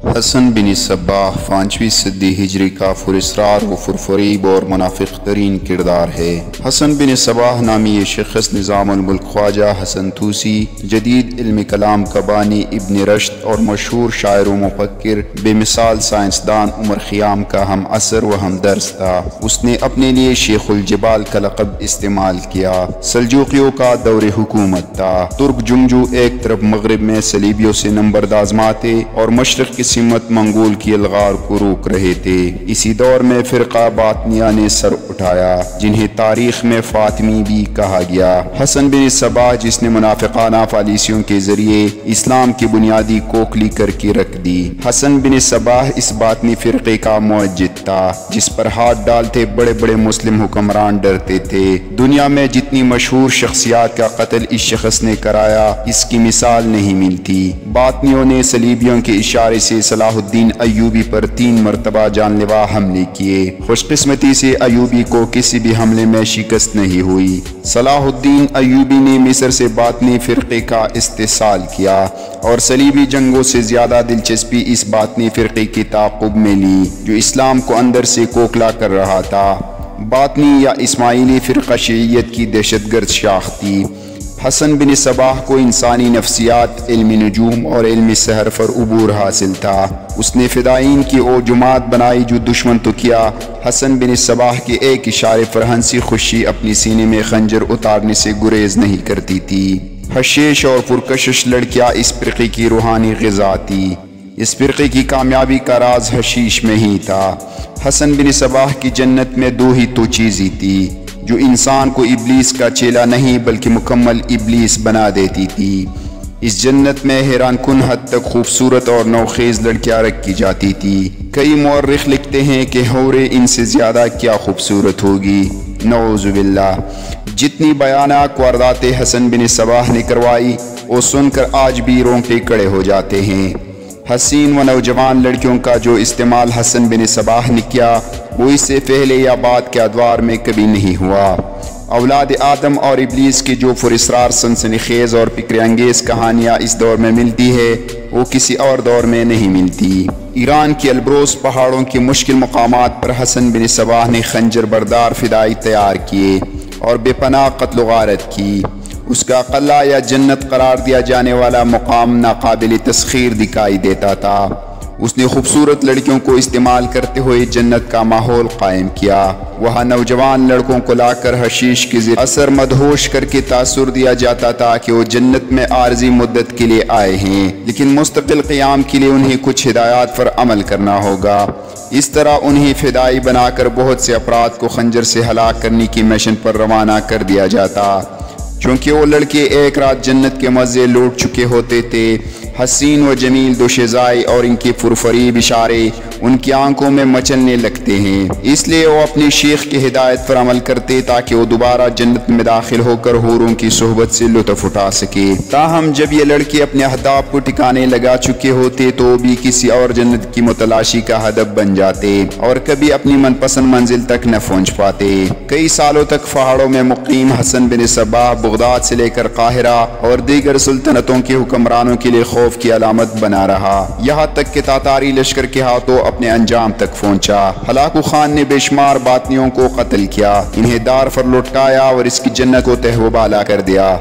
حسن بن صباح 5ویں صدی ہجری کا فراسرار و فرفریب اور منافق ترین کردار ہے۔ حسن بن صباح نامی یہ شخص نظام الملک خواجہ حسن طوسی، جدید علم کلام کا بانی ابن رشد اور مشہور شاعر و مفکر بے مثال سائنسدان عمر خیام کا ہم عصر و ہم درس تھا۔ اس نے اپنے لیے شیخ الجبال کا لقب استعمال کیا۔ سلجوقیوں کا دور حکومت تھا۔ ترک جنگجو ایک طرف مغرب میں صلیبیوں سے نمبرد آزماتے اور مشرق کی سمت منگول کی الغار کو روک رہے تھے۔ اسی دور میں فرقہ باطنیہ نے سر اٹھایا، جنہیں تاریخ میں فاطمی بھی کہا گیا۔ حسن بن صباح، جس نے منافقانہ پالیسیوں کے ذریعے اسلام کی بنیادی کوکلی کر کے رکھ دی۔ حسن بن صباح اس باطنی فرقے کا موجد تھا، جس پر ہاتھ ڈالتے بڑے بڑے مسلم حکمران ڈرتے تھے۔ دنیا میں جتنی مشہور شخصیات کا قتل اس شخص نے کرایا، اس کی مثال نہیں ملتی۔ باطنیوں نے صلیبیوں کے اشارے سے صلاح الدین ایوبی پر 3 مرتبہ جان لیوا حملے کیے۔ خوش قسمتی سے ایوبی کو کسی بھی حملے میں شکست نہیں ہوئی۔ صلاح الدین ایوبی نے مصر سے باطنی فرقے کا استحصال کیا اور صلیبی جنگوں سے زیادہ دلچسپی اس باطنی فرقے کے تعاقب میں لی، جو اسلام کو اندر سے کوکلا کر رہا تھا۔ باطنی یا اسماعیلی فرقہ شیعیت کی دہشت گرد شاخ تھی۔ حسن بن صباح کو انسانی نفسیات، علم نجوم اور علم سحر پر عبور حاصل تھا۔ اس نے فدائین کی وہ جماعت بنائی جو دشمن تو کیا، حسن بن صباح کے ایک اشارے پر ہنسی خوشی اپنی سینے میں خنجر اتارنے سے گریز نہیں کرتی تھی۔ حشیش اور پرکشش لڑکیاں اس فرقے کی روحانی غذا تھی۔ اس فرقے کی کامیابی کا راز حشیش میں ہی تھا۔ حسن بن صباح کی جنت میں 2 ہی تو چیزیں تھی جو انسان کو ابلیس کا چیلا نہیں بلکہ مکمل ابلیس بنا دیتی تھی۔ اس جنت میں حیران کن حد تک خوبصورت اور نوخیز لڑکیاں رکھی جاتی تھی۔ کئی مورخ لکھتے ہیں کہ حوریں ان سے زیادہ کیا خوبصورت ہوگی، نعوذ باللہ۔ جتنی بیانات واردات حسن بن صباح نے کروائی، وہ سن کر آج بھی رونگٹے کھڑے ہو جاتے ہیں۔ حسین و نوجوان لڑکیوں کا جو استعمال حسن بن صباح نے کیا، وہ اس سے پہلے یا بعد کے ادوار میں کبھی نہیں ہوا۔ اولاد آدم اور ابلیس کی جو فراسرار سنسنی خیز اور فکر انگیز کہانیاں اس دور میں ملتی ہے، وہ کسی اور دور میں نہیں ملتی۔ ایران کی البروز پہاڑوں کے مشکل مقامات پر حسن بن صباح نے خنجر بردار فدائی تیار کیے اور بے پناہ قتل و غارت کی۔ اس کا قلعہ یا جنت قرار دیا جانے والا مقام ناقابل تسخیر دکھائی دیتا تھا۔ اس نے خوبصورت لڑکیوں کو استعمال کرتے ہوئے جنت کا ماحول قائم کیا۔ وہاں نوجوان لڑکوں کو لا کر حشیش کے اثر مدہوش کر کے تاثر دیا جاتا تھا کہ وہ جنت میں عارضی مدت کے لیے آئے ہیں، لیکن مستقل قیام کے لیے انہیں کچھ ہدایات پر عمل کرنا ہوگا۔ اس طرح انہیں فدائی بنا کر بہت سے افراد کو خنجر سے ہلاک کرنے کی مشن پر روانہ کر دیا جاتا۔ چونکہ وہ لڑکے ایک رات جنت کے مزے لوٹ چکے ہوتے تھے، حسین و جمیل دوشیزائی اور ان کے فرفریب اشارے ان کی آنکھوں میں مچلنے لگتے ہیں، اس لیے وہ اپنی شیخ کی ہدایت پر عمل کرتے تاکہ وہ دوبارہ جنت میں داخل ہو کر حوروں کی صحبت سے لطف اٹھا سکے۔ تاہم جب یہ لڑکے اپنے اہداف کو ٹھکانے لگا چکے ہوتے تو وہ بھی کسی اور جنت کی متلاشی کا ہدف بن جاتے اور کبھی اپنی من پسند منزل تک نہ پہنچ پاتے۔ کئی سالوں تک پہاڑوں میں مقیم حسن بن صباح بغداد سے لے کر قاہرہ اور دیگر سلطنتوں کے حکمرانوں کے لیے خوف کی علامت بنا رہا، یہاں تک کہ تاتاری لشکر کے ہاتھوں اپنے انجام تک پہنچا۔ ہلاکو خان نے بے شمار باطنیوں کو قتل کیا، انہیں دار پر لٹکایا اور اس کی جنت کو تہوبالا کر دیا۔